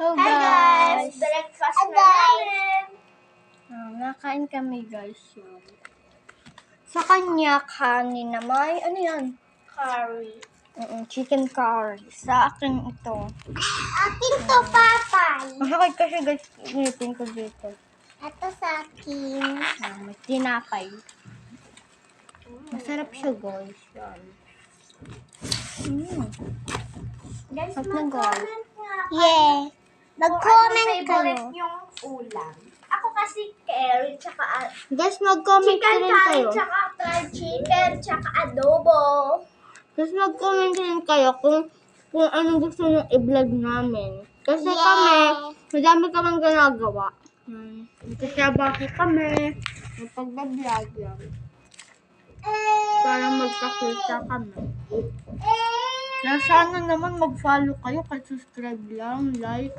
Hello Hi guys! guys! Breakfast na namin! Nakain kami guys. Sa kanya, kanin na may, ano yan? Curry. Chicken curry. Sa akin ito. Akin to, Papay. Masakit kasi guys, ngipin ko dito. Ito sa akin. May tinapay. Masarap siya guys. Guys, Sarap na, guys. mag-comment nga kayo. Yeah! Mag-comment favorite yung ulam. Ako kasi curry, tsaka Guys, mag-comment chicken rin curry, kayo. tsaka fried chicken, tsaka adobo. Guys, mag-comment rin kayo kung anong gusto nyo i-vlog namin. Kasi Yeah. kami, madami kaming ginagawa. Nagsasabaho kami. Pagbablog yan. Para magkakita kami. Kaya sana naman mag-follow kayo, kahit subscribe lang, like.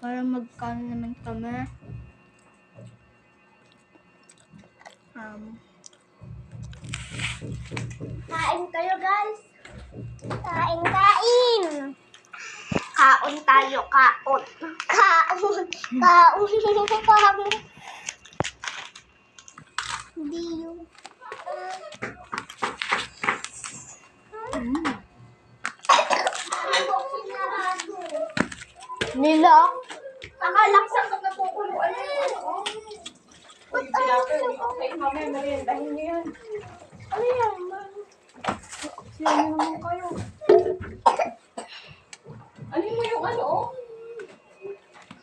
Para magkano naman kami. Kain kayo, guys. Kain. Kaon tayo, kaon. Kaon. Hindi yung... Nilak. Nakalaksak ka natutuluan na yun. Uy, pinapin. Okay, mamaya meriendahin niyo yan. Ano yan, man? Sila naman kayo. Ano mo yung ano?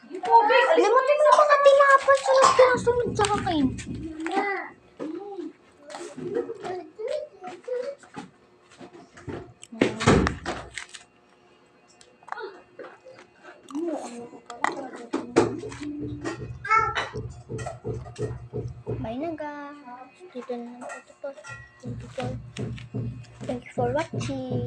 Yung tubig. Limutin mo mga tinapay. Sunod sa kakin. Bye na guys. Dito na lang ito po. Thank you for watching.